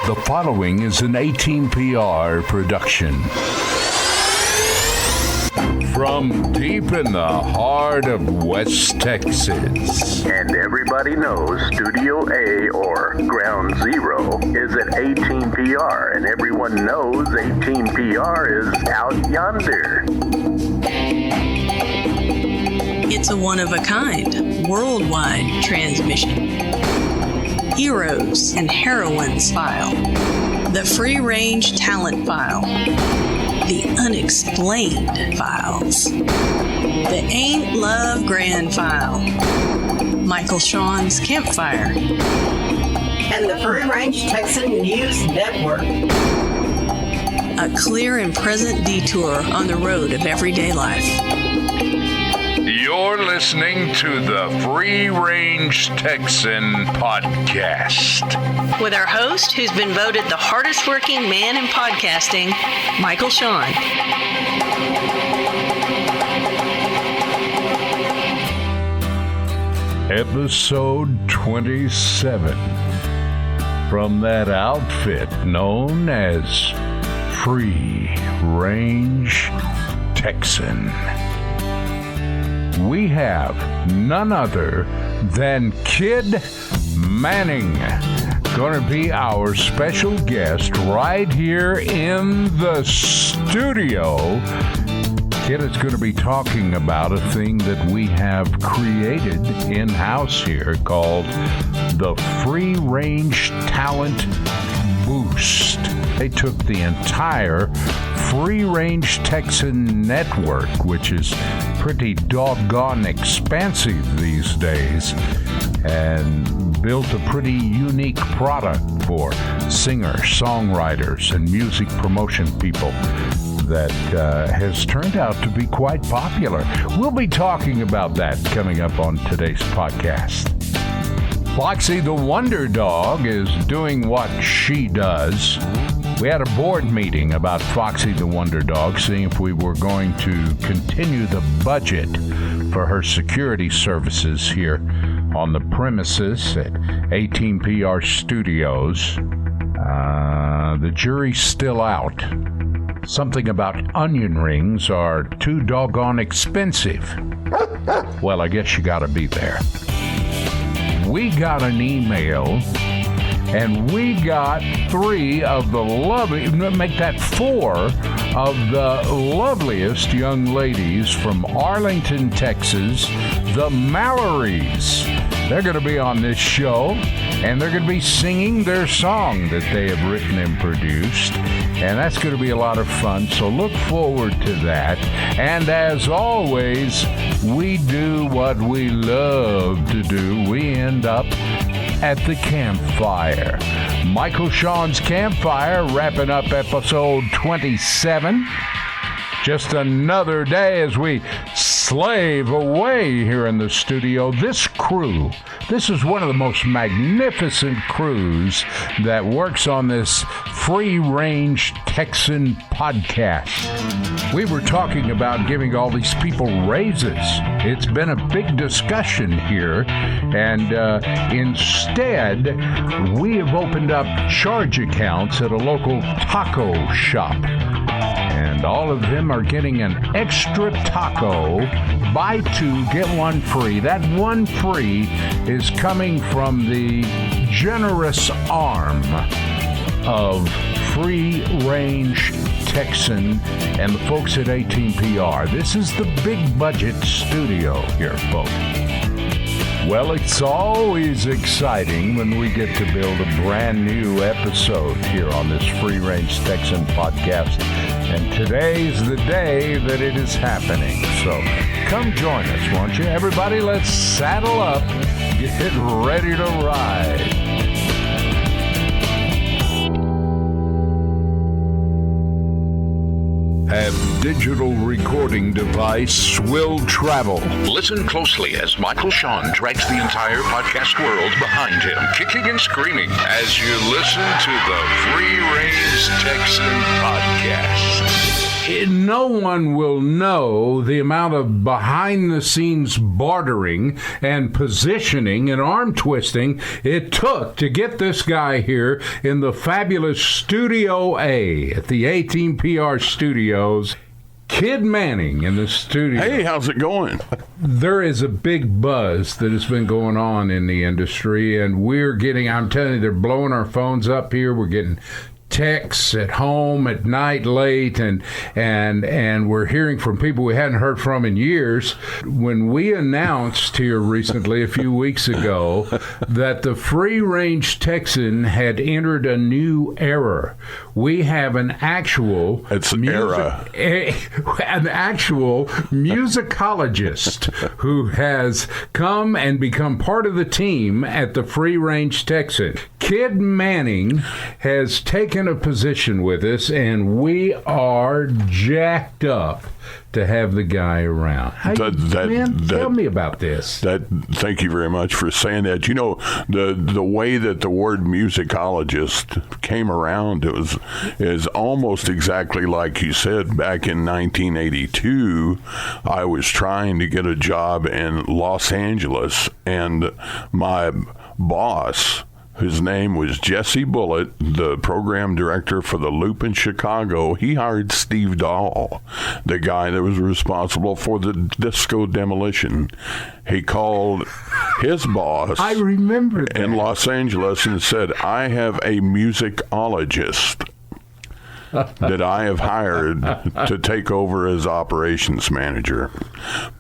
The following is an 18PR production. From deep in the heart of West Texas. And everybody knows Studio A or Ground Zero is at 18PR, and everyone knows 18PR is out yonder. It's a one-of-a-kind, worldwide transmission. Heroes and Heroines File. The Free-Range Talent File. The Unexplained Files. The Ain't Love Grand File. Michael Sean's Campfire. And the Free-Range Texan News Network. A clear and present detour on the road of everyday life. You're listening to the Free Range Texan podcast. With our host, who's been voted the hardest working man in podcasting, Michael Sean. Episode 27. From that outfit known as Free Range Texan. We have none other than Kid Manning, going to be our special guest right here in the studio. Kid is going to be talking about a thing that we have created in-house here called the Free Range Talent Boost. They took the entire Free Range Texan network, which is pretty doggone expansive these days, and built a pretty unique product for singers, songwriters, and music promotion people that has turned out to be quite popular. We'll be talking about that coming up on today's podcast. Foxy the Wonder Dog is doing what she does. We had a board meeting about Foxy the Wonder Dog, seeing if we were going to continue the budget for her security services here on the premises at 18PR Studios. The jury's still out. Something about onion rings are too doggone expensive. Well, I guess you gotta be there. We got an email, and we got four of the loveliest young ladies from Arlington, Texas, the Mallories. They're going to be on this show, and they're going to be singing their song that they have written and produced, and that's going to be a lot of fun, so look forward to that. And as always, we do what we love to do. We end up at the campfire. Michael Sean's Campfire, wrapping up episode 27. Just another day as we slave away here in the studio. This crew, this is one of the most magnificent crews that works on this Free Range Texan podcast. We were talking about giving all these people raises. It's been a big discussion here, and instead, we have opened up charge accounts at a local taco shop. And all of them are getting an extra taco, buy two, get one free. That one free is coming from the generous arm of Free Range Texan and the folks at 18PR. This is the big budget studio here, folks. Well, it's always exciting when we get to build a brand new episode here on this Free Range Texan podcast. And today's the day that it is happening. So come join us, won't you? Everybody, let's saddle up, get ready to ride. Have digital recording device will travel. Listen closely as Michael Sean drags the entire podcast world behind him, kicking and screaming as you listen to the Free Range Texan podcast. no one will know the amount of behind-the-scenes bartering and positioning and arm twisting it took to get this guy here in the fabulous Studio A at the 18PR Studios. Kid Manning in the studio. Hey, how's it going? There is a big buzz that has been going on in the industry, and we're getting, I'm telling you, they're blowing our phones up here. We're getting texts at home at night late, and we're hearing from people we hadn't heard from in years. When we announced here recently, a few weeks ago, that the Free Range Texan had entered a new era, we have an actual an actual musicologist who has come and become part of the team at the Free Range Texan. Kid Manning has taken a position with us, and we are jacked up to have the guy around. Tell me about this. Thank you very much for saying that. You know, the way that the word musicologist came around is almost exactly like you said. Back in 1982, I was trying to get a job in Los Angeles, and my boss, his name was Jesse Bullitt, the program director for the Loop in Chicago. He hired Steve Dahl, the guy that was responsible for the disco demolition. He called his boss, I remember that, in Los Angeles and said, I have a musicologist that I have hired to take over as operations manager.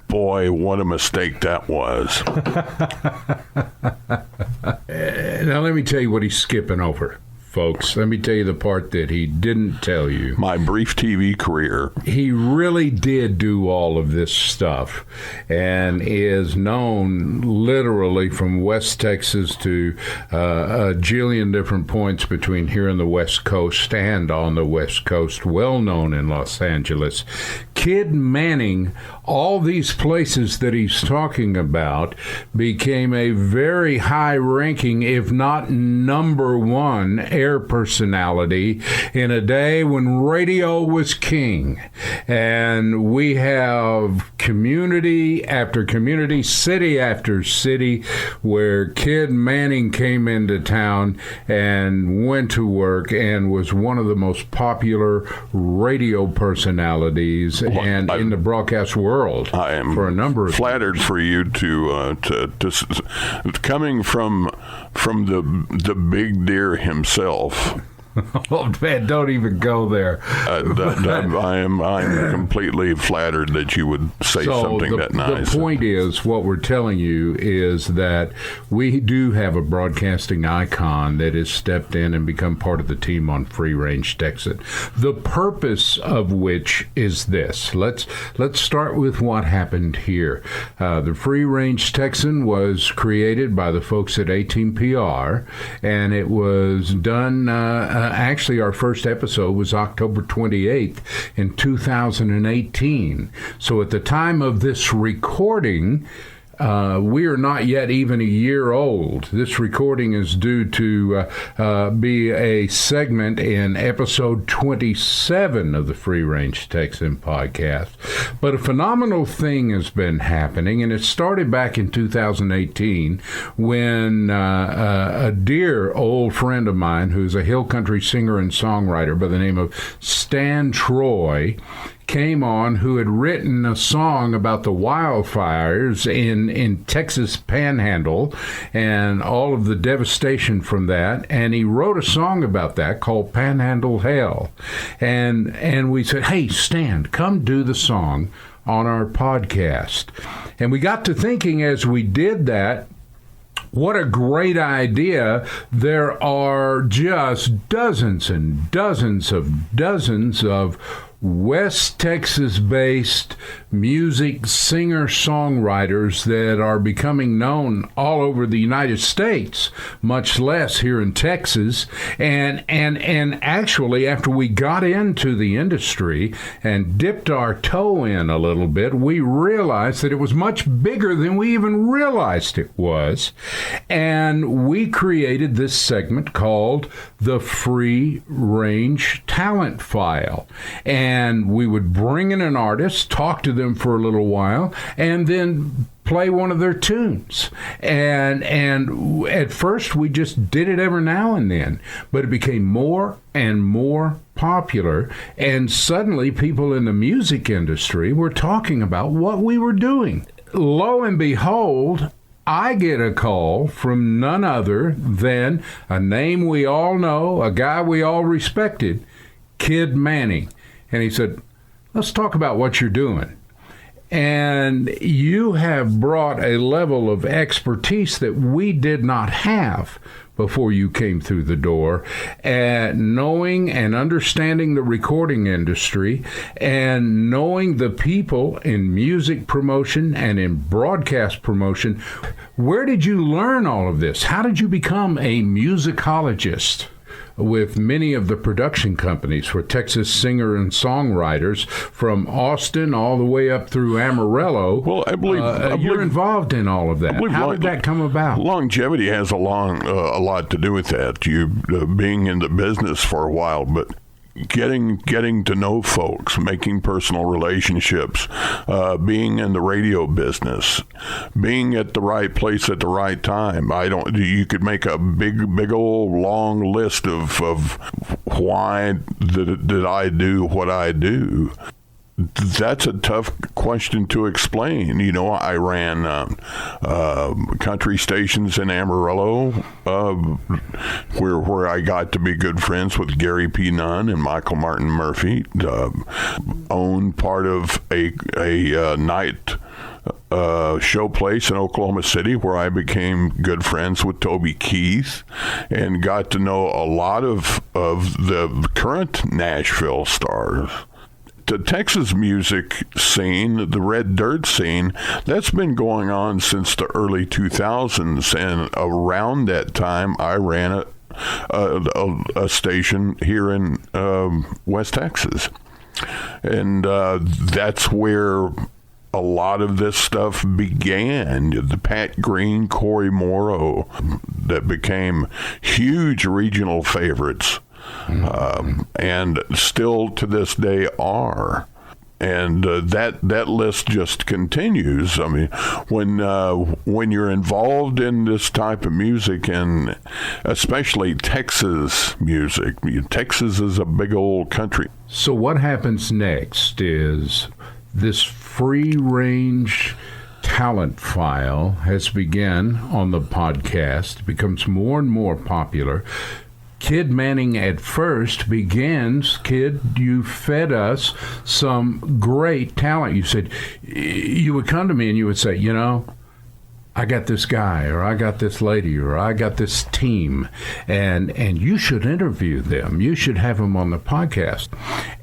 Boy, what a mistake that was. Now, let me tell you what he's skipping over, folks. Let me tell you the part that he didn't tell you. My brief TV career. He really did do all of this stuff and is known literally from West Texas to a jillion different points between here and the West Coast and on the West Coast, well known in Los Angeles. Kid Manning, all these places that he's talking about, became a very high-ranking, if not number one, air personality in a day when radio was king. And we have community after community, city after city, where Kid Manning came into town and went to work and was one of the most popular radio personalities in the broadcast world. I am for a number of flattered years. For you to coming from the big deer himself. Oh man, don't even go there. I'm completely flattered that you would say something that nice. The point is, what we're telling you is that we do have a broadcasting icon that has stepped in and become part of the team on Free Range Texan. The purpose of which is this. Let's start with what happened here. The Free Range Texan was created by the folks at 18PR, and it was done. Actually, our first episode was October 28th in 2018. So at the time of this recording, we are not yet even a year old. This recording is due to be a segment in episode 27 of the Free Range Texan podcast. But a phenomenal thing has been happening, and it started back in 2018 when a dear old friend of mine, who's a hill country singer and songwriter by the name of Stan Troy, came on, who had written a song about the wildfires in Texas Panhandle and all of the devastation from that, and he wrote a song about that called Panhandle Hell. And we said, hey, Stan, come do the song on our podcast. And we got to thinking as we did that, what a great idea. There are just dozens and dozens of West Texas-based music singer-songwriters that are becoming known all over the United States, much less here in Texas. And actually, after we got into the industry and dipped our toe in a little bit, we realized that it was much bigger than we even realized it was. And we created this segment called the Free Range Talent File. And and we would bring in an artist, talk to them for a little while, and then play one of their tunes. And at first we just did it every now and then, but it became more and more popular, and suddenly people in the music industry were talking about what we were doing. Lo and behold, I get a call from none other than a name we all know, a guy we all respected, Kid Manning. And he said, let's talk about what you're doing. And you have brought a level of expertise that we did not have before you came through the door, and knowing and understanding the recording industry and knowing the people in music promotion and in broadcast promotion. Where did you learn all of this? How did you become a musicologist with many of the production companies for Texas singer and songwriters from Austin all the way up through Amarillo? Well, I believe you're involved in all of that. How did that come about? Longevity has a lot to do with that. You being in the business for a while, but getting to know folks, making personal relationships, being in the radio business, being at the right place at the right time. You could make a big old long list of why did I do what I do. That's a tough question to explain. I ran country stations in Amarillo, where I got to be good friends with Gary P. Nunn and Michael Martin Murphy. Owned part of a night show place in Oklahoma City, where I became good friends with Toby Keith and got to know a lot of the current Nashville stars. The Texas music scene, the red dirt scene, that's been going on since the early 2000s, and around that time I ran a station here in West Texas, and that's where a lot of this stuff began. The Pat Green, Corey Morrow, that became huge regional favorites. And still to this day are. And that list just continues. I mean, when you're involved in this type of music, and especially Texas music, Texas is a big old country. So what happens next is this free-range talent file has begun on the podcast, becomes more and more popular. Kid Manning at first begins, Kid, you fed us some great talent. You said, you would come to me and you would say, I got this guy, or I got this lady, or I got this team, and you should interview them. You should have them on the podcast.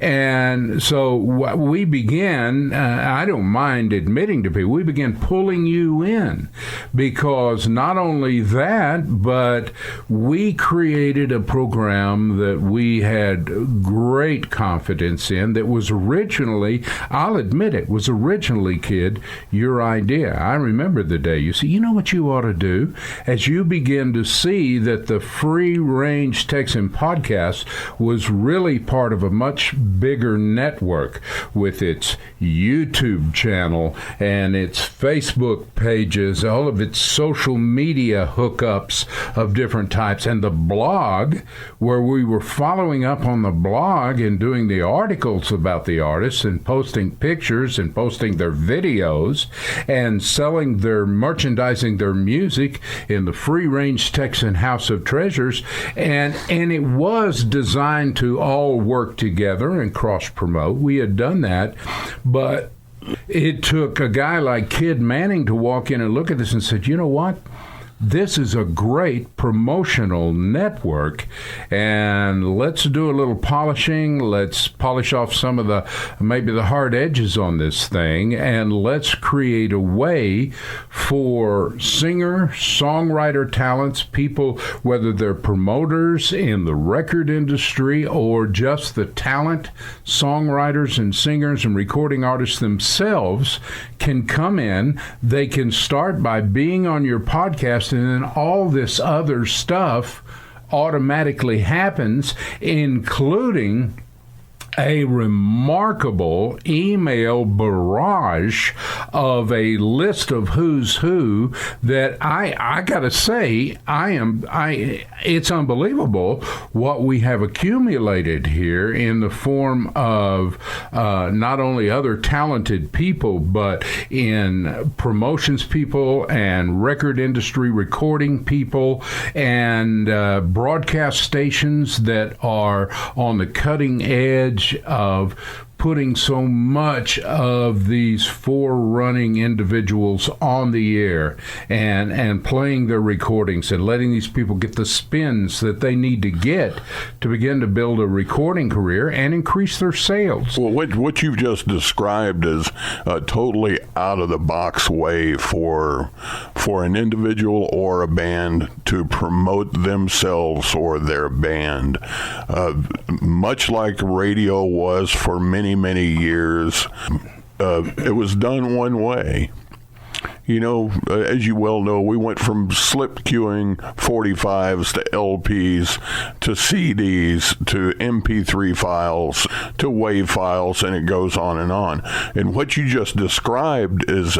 And so we began, I don't mind admitting to people, we began pulling you in, because not only that, but we created a program that we had great confidence in that was originally, I'll admit it, was originally, Kid, your idea. I remember the day you said, you know what you ought to do? As you begin to see that the free-range Texan podcast was really part of a much bigger network with its YouTube channel and its Facebook pages, all of its social media hookups of different types, and the blog, where we were following up on the blog and doing the articles about the artists and posting pictures and posting their videos and selling their merchandising their music in the free-range Texan House of Treasures, and it was designed to all work together and cross-promote. We had done that, but it took a guy like Kid Manning to walk in and look at this and said, you know what? This is a great promotional network, and let's do a little polishing. Let's polish off some of maybe the hard edges on this thing, and let's create a way for singer, songwriter talents, people, whether they're promoters in the record industry or just the talent songwriters and singers and recording artists themselves, can come in. They can start by being on your podcast, and then all this other stuff automatically happens, including a remarkable email barrage of a list of who's who that I gotta say, it's unbelievable what we have accumulated here in the form of not only other talented people, but in promotions people and record industry recording people and broadcast stations that are on the cutting edge of putting so much of these forerunning individuals on the air and playing their recordings and letting these people get the spins that they need to get to begin to build a recording career and increase their sales. Well, what you've just described is a totally out-of-the-box way for an individual or a band to promote themselves or their band. Much like radio was for many years, it was done one way. You know, as you well know, we went from slip queuing 45s to LPs to CDs to MP3 files to WAV files, and it goes on and on. And what you just described is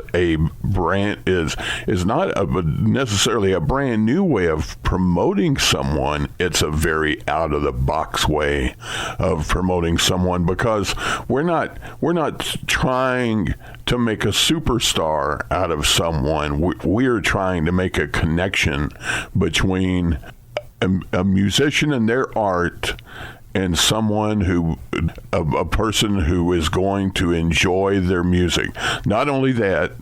not necessarily a brand new way of promoting someone. It's a very out of the box way of promoting someone, because we're not trying to make a superstar out of someone. We're trying to make a connection between a musician and their art and someone a person who is going to enjoy their music. Not only that,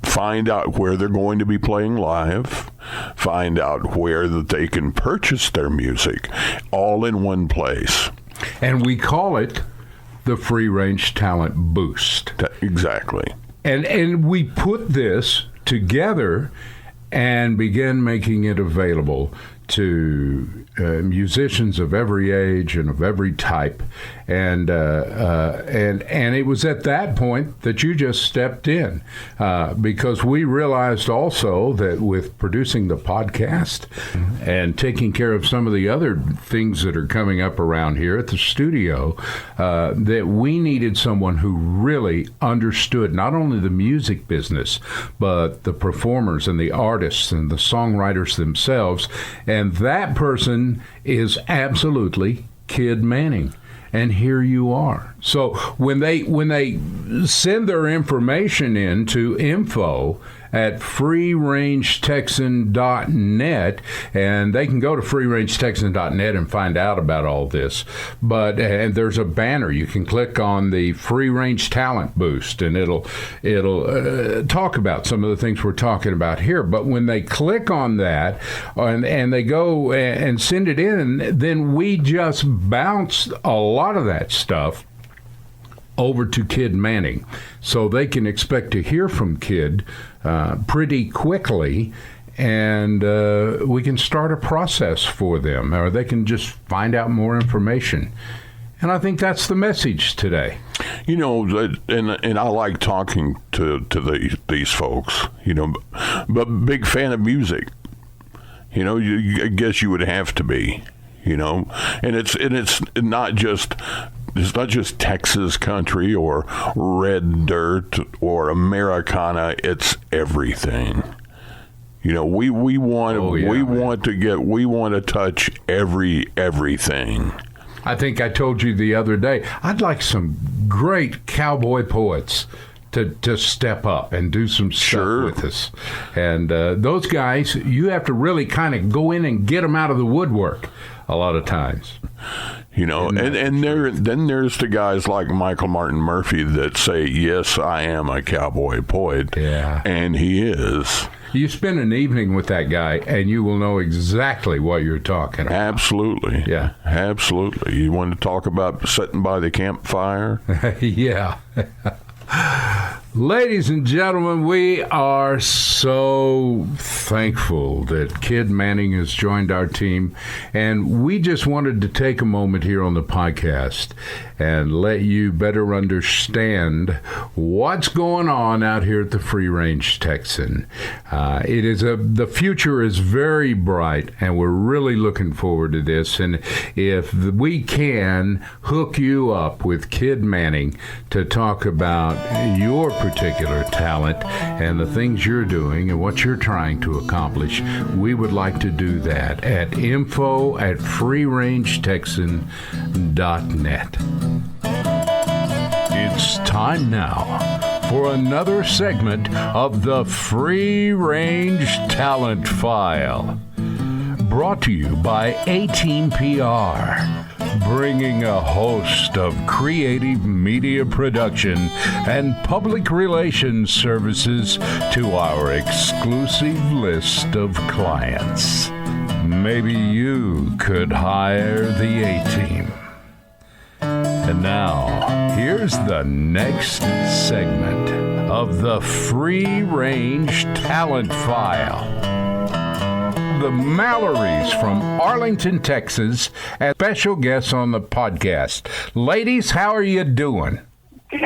find out where they're going to be playing live, find out where that they can purchase their music, all in one place. And we call it the Free Range Talent Boost. Exactly. And we put this together and began making it available to musicians of every age and of every type, and it was at that point that you just stepped in, because we realized also that with producing the podcast and taking care of some of the other things that are coming up around here at the studio, that we needed someone who really understood not only the music business, but the performers and the artists and the songwriters themselves. And that person is absolutely Kid Manning. And here you are. So when they send their information in to info@freerangetexan.net, and they can go to freerangetexan.net and find out about all this. But and there's a banner. You can click on the Free Range Talent Boost, and it'll talk about some of the things we're talking about here. But when they click on that and they go and send it in, then we just bounce a lot of that stuff over to Kid Manning, so they can expect to hear from Kid pretty quickly, and we can start a process for them, or they can just find out more information. And I think that's the message today. You know, and I like talking to these folks, you know, but big fan of music. You know, I guess you would have to be, you know, and it's not just Texas country or red dirt or Americana. It's everything. You know, we want to touch everything. I think I told you the other day, I'd like some great cowboy poets to step up and do some stuff with us. And those guys, you have to really kind of go in and get them out of the woodwork a lot of times. You know, and then there's the guys like Michael Martin Murphey that say, yes, I am a cowboy poet. Yeah. And he is. You spend an evening with that guy, and you will know exactly what you're talking about. Absolutely. Yeah. Absolutely. You want to talk about sitting by the campfire? Yeah. Ladies and gentlemen, we are so thankful that Kid Manning has joined our team, and we just wanted to take a moment here on the podcast and let you better understand what's going on out here at the Free Range Texan. The future is very bright, and we're really looking forward to this. And if we can hook you up with Kid Manning to talk about your particular talent and the things you're doing and what you're trying to accomplish, we would like to do that at info@freerangetexan.net. It's time now for another segment of the Free Range Talent File, brought to you by A-Team PR, bringing a host of creative media production and public relations services to our exclusive list of clients. Maybe you could hire the A-Team. And now, here's the next segment of the Free Range Talent File. The Mallories from Arlington, Texas, as special guests on the podcast. Ladies, how are you doing? Good.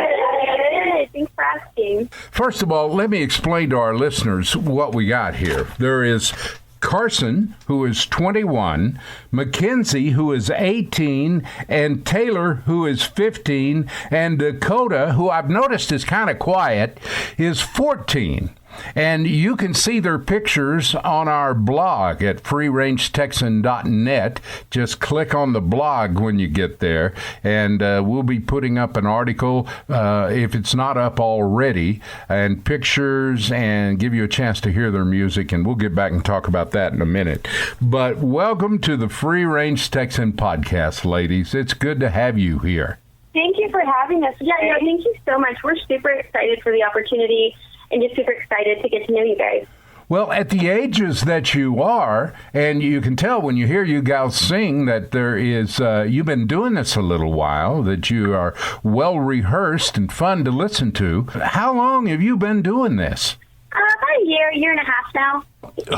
Thanks for asking. First of all, let me explain to our listeners what we got here. There is Carson, who is 21, Mackenzie, who is 18, and Taylor, who is 15, and Dakota, who I've noticed is kind of quiet, is 14. And you can see their pictures on our blog at freerangetexan.net. Just click on the blog when you get there, and we'll be putting up an article, if it's not up already, and pictures, and give you a chance to hear their music, and we'll get back and talk about that in a minute. But welcome to the Free Range Texan podcast, ladies. It's good to have you here. Thank you for having us. Yeah, thank you so much. We're super excited for the opportunity and just super excited to get to know you guys. Well, at the ages that you are, and you can tell when you hear you gals sing that there is, you've been doing this a little while, that you are well rehearsed and fun to listen to. How long have you been doing this? About a year and a half now.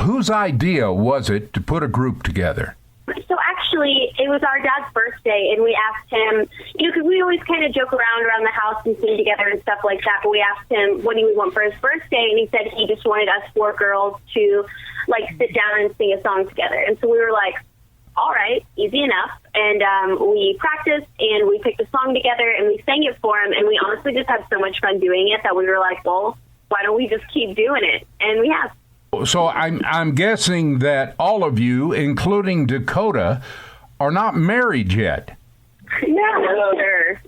Whose idea was it to put a group together? So actually, it was our dad's birthday, and we asked him, because we always kind of joke around the house and sing together and stuff like that, but we asked him what he would want for his birthday, and he said he just wanted us 4 girls to, sit down and sing a song together. And so we were like, all right, easy enough. And we practiced, and we picked a song together, and we sang it for him, and we honestly just had so much fun doing it that we were like, well, why don't we just keep doing it? And we have. So I'm guessing that all of you, including Dakota, are not married yet. No, sir.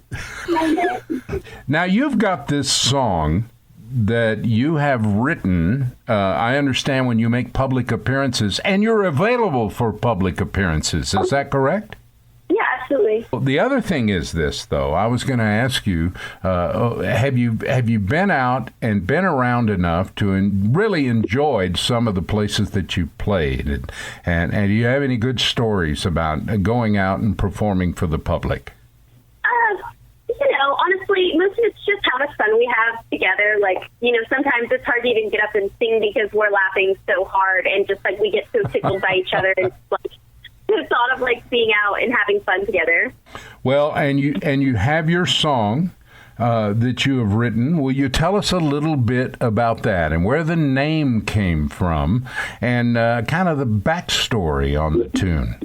Now, you've got this song that you have written, I understand, when you make public appearances, and you're available for public appearances. Is that correct? Yeah, absolutely. The other thing is this, though. I was going to ask you, have you been out and been around enough to really enjoyed some of the places that you played? And do you have any good stories about going out and performing for the public? Honestly, most of it's just how much fun we have together. Sometimes it's hard to even get up and sing because we're laughing so hard and just, we get so tickled by each other. And, the thought of being out and having fun together. Well, and you have your song that you have written. Will you tell us a little bit about that and where the name came from and kind of the backstory on the tune?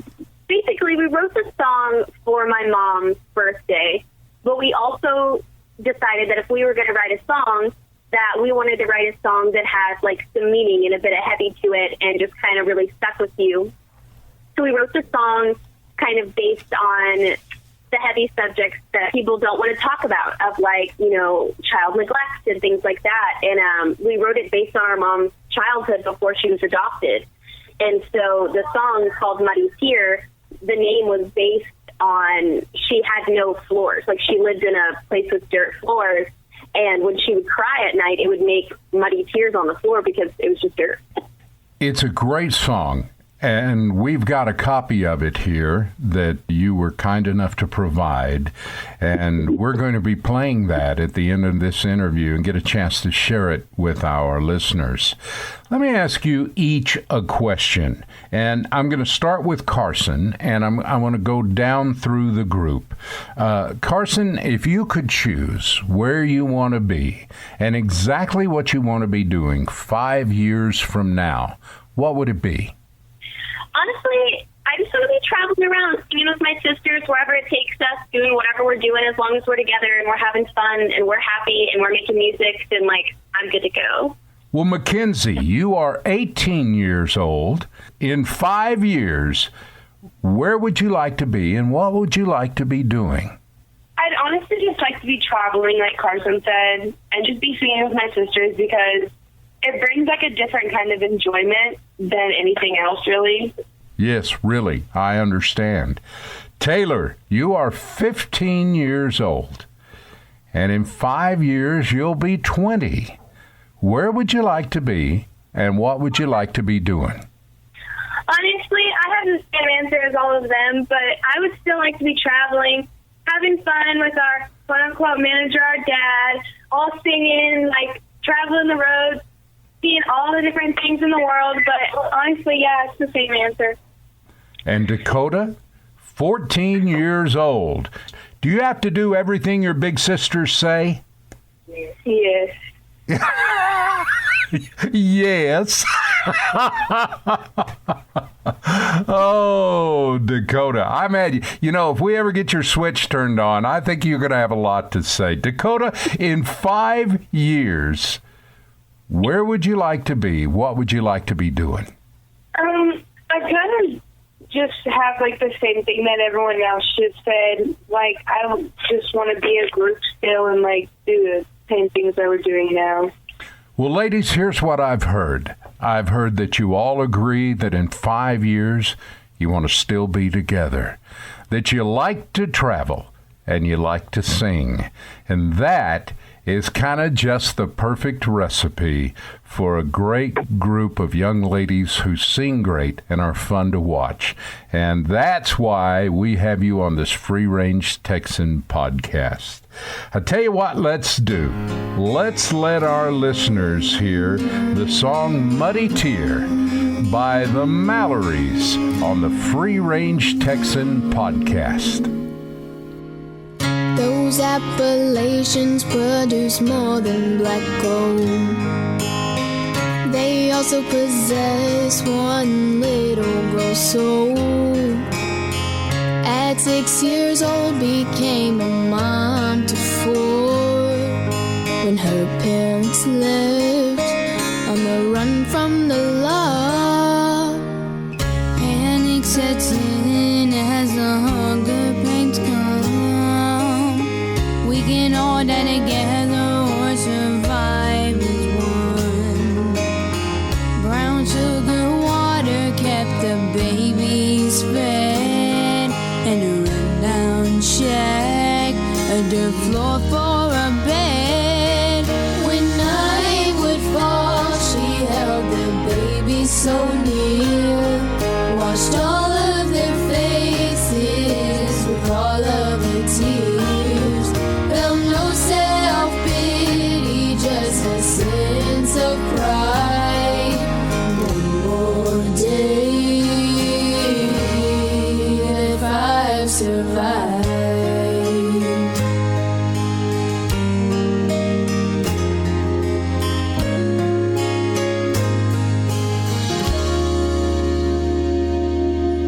Basically, we wrote the song for my mom's birthday, but we also decided that if we were going to write a song, that we wanted to write a song that has some meaning and a bit of heavy to it and just kind of really stuck with you. So we wrote the song kind of based on the heavy subjects that people don't want to talk about, of child neglect and things like that. And we wrote it based on our mom's childhood before she was adopted. And so the song is called Muddy Tear. The name was based on she had no floors. She lived in a place with dirt floors. And when she would cry at night, it would make muddy tears on the floor because it was just dirt. It's a great song. And we've got a copy of it here that you were kind enough to provide. And we're going to be playing that at the end of this interview and get a chance to share it with our listeners. Let me ask you each a question. And I'm going to start with Carson, and I want to go down through the group. Carson, if you could choose where you want to be and exactly what you want to be doing 5 years from now, what would it be? Honestly, I just want to be traveling around, singing with my sisters, wherever it takes us, doing whatever we're doing, as long as we're together and we're having fun and we're happy and we're making music, then, I'm good to go. Well, Mackenzie, you are 18 years old. In 5 years, where would you like to be and what would you like to be doing? I'd honestly just like to be traveling, like Carson said, and just be singing with my sisters because it brings a different kind of enjoyment than anything else, really. Yes, really, I understand. Taylor, you are 15 years old, and in 5 years you'll be 20. Where would you like to be, and what would you like to be doing? Honestly, I have the same answer as all of them, but I would still like to be traveling, having fun with our quote-unquote manager, our dad, all singing, traveling the road, seeing all the different things in the world, but honestly, yeah, it's the same answer. And Dakota, 14 years old. Do you have to do everything your big sisters say? Yes. Yes. Oh, Dakota. I'm at you know, if we ever get your switch turned on, I think you're going to have a lot to say. Dakota, in 5 years, where would you like to be? What would you like to be doing? I kind of just have the same thing that everyone else just said. I just want to be a group still and do the same things that we're doing now. Well, ladies, here's what I've heard. I've heard that you all agree that in 5 years you want to still be together, that you like to travel and you like to sing, and that is kind of just the perfect recipe for a great group of young ladies who sing great and are fun to watch. And that's why we have you on this Free Range Texan podcast. I tell you what, let's do. Let's let our listeners hear the song Muddy Tear by the Mallories on the Free Range Texan podcast. Those Appalachians produce more than black gold. They also possess one little girl soul. At 6 years old became a mom to 4 when her parents left on the run from the law. Panic sets in as the hunger pains come. We can all die together or survive as one. Brown sugar water kept the babies fed, and a rundown shack, a dirt floor for a bed. When night would fall, she held the babies so near, washed all of their faces with all of her tears. Felt no self-pity, just a sense of pride. One more day if I've survived.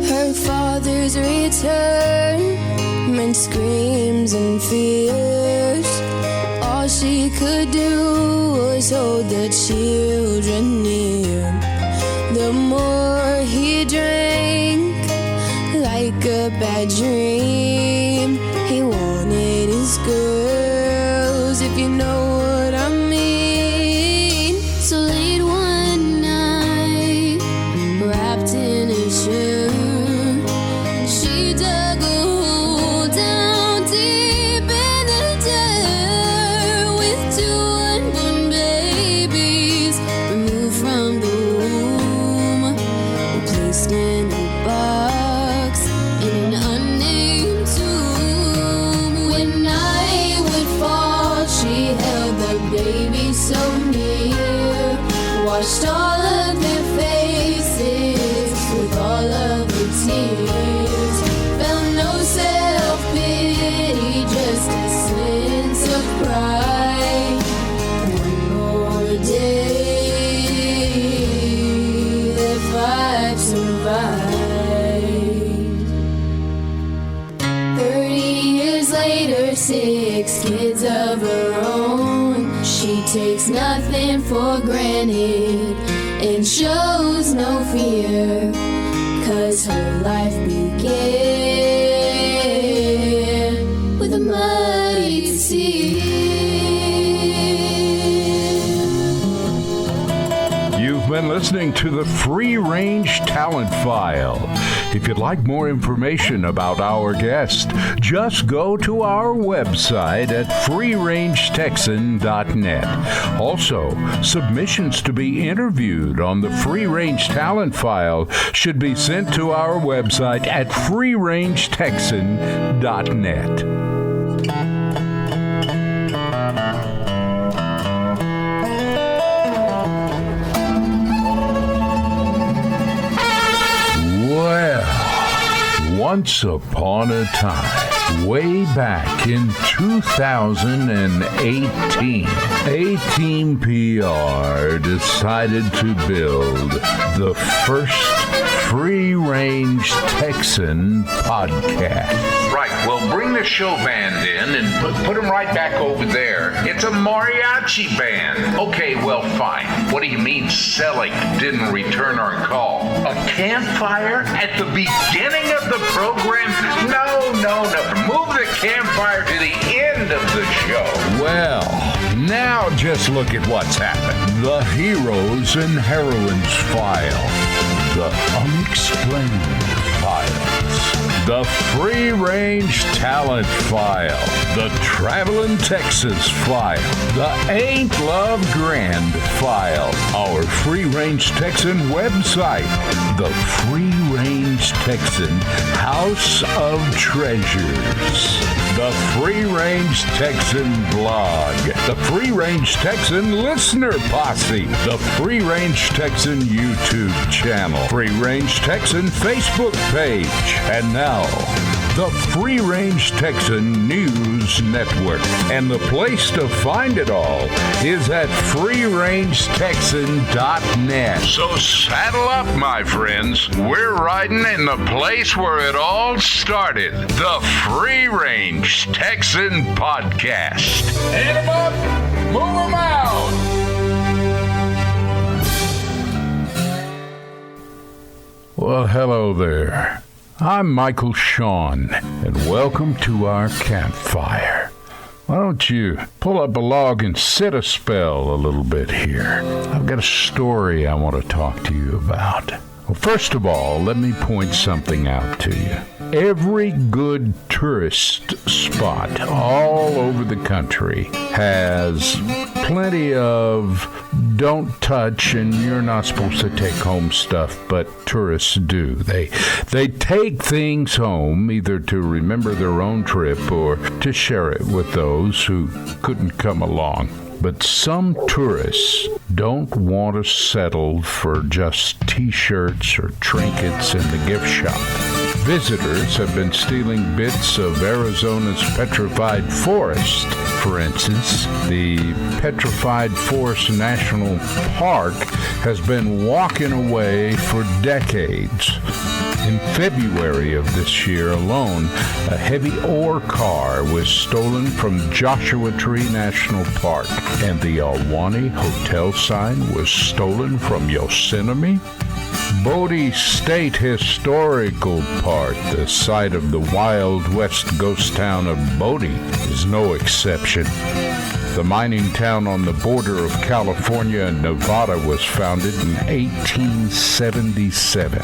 Her father's return meant screams and fears. All she could do was hold the children near. The more he drank, like a bad dream, he wanted his girls, if you know what I mean. So late one night, wrapped in a shirt, she dug a hole down deep in the dirt with 2 unborn babies removed from the womb, placed in washed all of their faces with all of the tears. Felt no self-pity, just a sense of pride. One more day that fight survived. 30 years later, 6 kids of her own. She takes nothing for granted and shows no fear, 'cause her life began with a muddy tear. You've been listening to the Free Range Talent File. If you'd like more information about our guest, just go to our website at freerangetexan.net. Also, submissions to be interviewed on the Free Range Talent File should be sent to our website at freerangetexan.net. Well, once upon a time, way back in 2018, A-Team PR decided to build the first free-range Texan podcast. Right, well, bring the show band in and put them right back over there. It's a mariachi band. Okay, well, fine. What do you mean selling didn't return our call? A campfire at the beginning of the program? No. Move the campfire to the end of the show. Well, now just look at what's happened. The Heroes and Heroines File. The Unexplained Files. The Free Range Talent File. The Travelin' Texas File. The Ain't Love Grand File. Our Free Range Texan website. The Free Range Texan House of Treasures. The Free Range Texan blog. The Free Range Texan listener posse. The Free Range Texan YouTube channel. Free Range Texan Facebook page. And now, the Free Range Texan News Network. And the place to find it all is at freerangetexan.net. So saddle up, my friends. We're riding in the place where it all started. The Free Range Texan Podcast. Hit 'em up, move 'em out. Well, hello there. I'm Michael Shawn, and welcome to our campfire. Why don't you pull up a log and sit a spell a little bit here? I've got a story I want to talk to you about. Well, first of all, let me point something out to you. Every good tourist spot all over the country has plenty of don't touch and you're not supposed to take home stuff, but tourists do. They take things home either to remember their own trip or to share it with those who couldn't come along. But some tourists don't want to settle for just T-shirts or trinkets in the gift shop. Visitors have been stealing bits of Arizona's petrified forest. For instance, the Petrified Forest National Park has been walking away for decades. In February of this year alone, a heavy ore car was stolen from Joshua Tree National Park, and the Alwani Hotel sign was stolen from Yosemite. Bodie State Historical Park, the site of the Wild West ghost town of Bodie, is no exception. The mining town on the border of California and Nevada was founded in 1877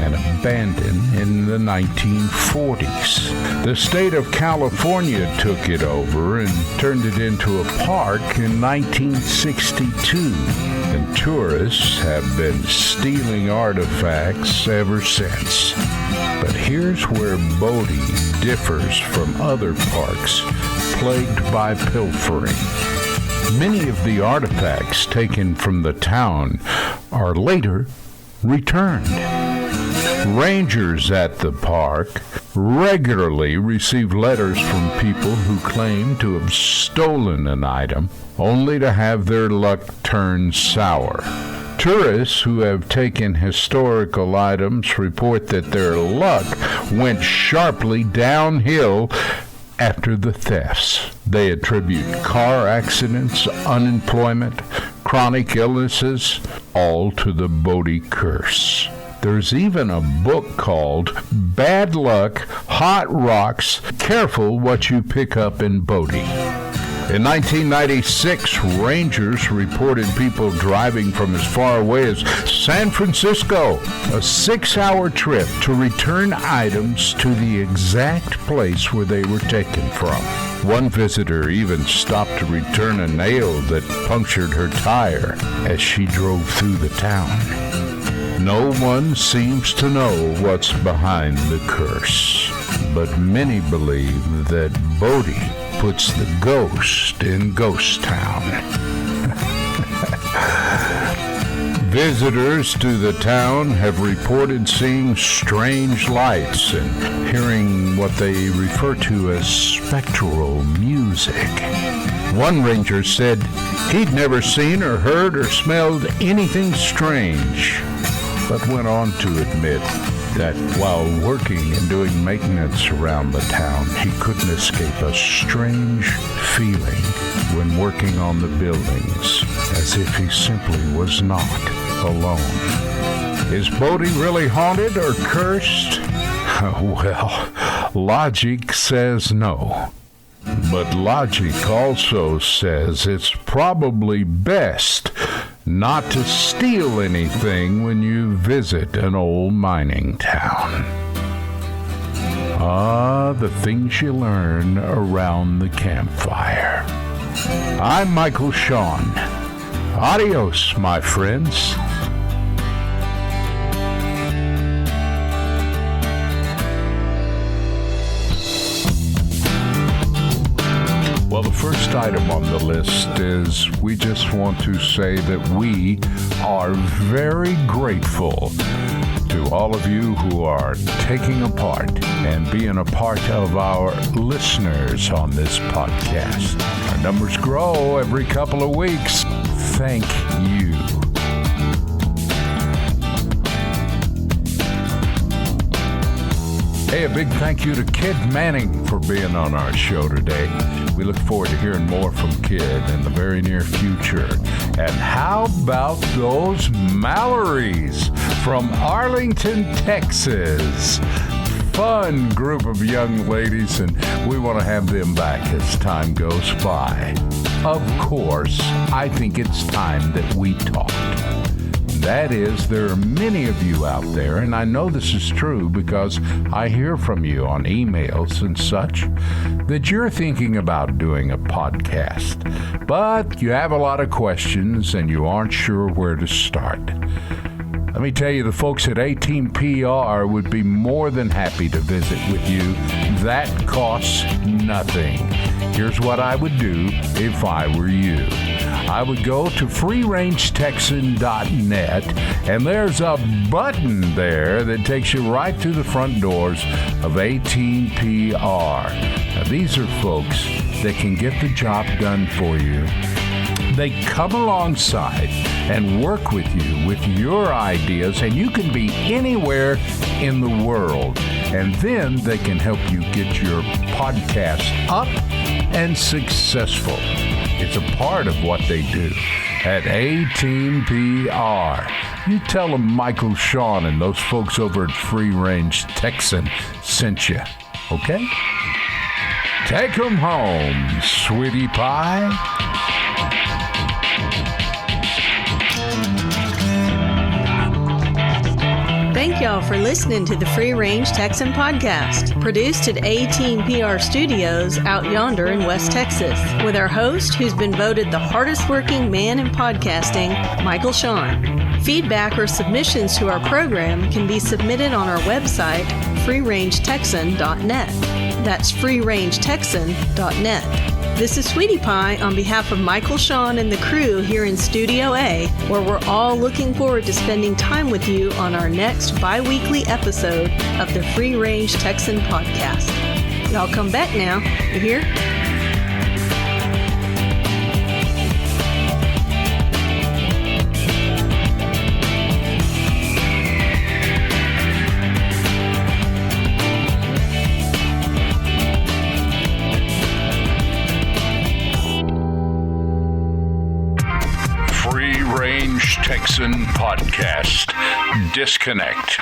and abandoned in the 1940s. The state of California took it over and turned it into a park in 1962. And tourists have been stealing artifacts ever since. But here's where Bodie differs from other parks plagued by pilfering. Many of the artifacts taken from the town are later returned. Rangers at the park regularly receive letters from people who claim to have stolen an item, only to have their luck turn sour. Tourists who have taken historical items report that their luck went sharply downhill after the thefts. They attribute car accidents, unemployment, chronic illnesses, all to the Bodie curse. There's even a book called Bad Luck, Hot Rocks, Careful What You Pick Up in Bodie. In 1996, rangers reported people driving from as far away as San Francisco, a 6-hour trip to return items to the exact place where they were taken from. One visitor even stopped to return a nail that punctured her tire as she drove through the town. No one seems to know what's behind the curse, but many believe that Bodie puts the ghost in Ghost Town. Visitors to the town have reported seeing strange lights and hearing what they refer to as spectral music. One ranger said he'd never seen or heard or smelled anything strange, but went on to admit that while working and doing maintenance around the town, he couldn't escape a strange feeling when working on the buildings, as if he simply was not alone. Is Bodie really haunted or cursed? Well, logic says no. But logic also says it's probably best not to steal anything when you visit an old mining town. Ah, the things you learn around the campfire. I'm Michael Shawn. Adios, my friends. Well, the first item on the list is we just want to say that we are very grateful to all of you who are taking a part and being a part of our listeners on this podcast. Our numbers grow every couple of weeks. Thank you. Hey, a big thank you to Kid Manning for being on our show today. We look forward to hearing more from Kid in the very near future. And how about those Mallories from Arlington, Texas? Fun group of young ladies, and we want to have them back as time goes by. Of course, I think it's time that we talked. That is, there are many of you out there, and I know this is true because I hear from you on emails and such, that you're thinking about doing a podcast, but you have a lot of questions and you aren't sure where to start. Let me tell you, the folks at 18PR would be more than happy to visit with you. That costs nothing. Here's what I would do if I were you. I would go to freerangetexan.net, and there's a button there that takes you right to the front doors of 18PR. Now, these are folks that can get the job done for you. They come alongside and work with you with your ideas, and you can be anywhere in the world. And then they can help you get your podcast up and successful. It's a part of what they do at 18PR. You tell them Michael Shawn and those folks over at Free Range Texan sent you, okay? Take them home, sweetie pie. Thank y'all for listening to the Free Range Texan podcast, produced at 18PR Studios out yonder in West Texas, with our host who's been voted the hardest working man in podcasting, Michael Shawn. Feedback or submissions to our program can be submitted on our website, freerangetexan.net. That's freerangetexan.net. This is Sweetie Pie on behalf of Michael, Sean, and the crew here in Studio A, where we're all looking forward to spending time with you on our next bi-weekly episode of the Free Range Texan podcast. Y'all come back now, you hear? Free Range Texan Podcast. Disconnect.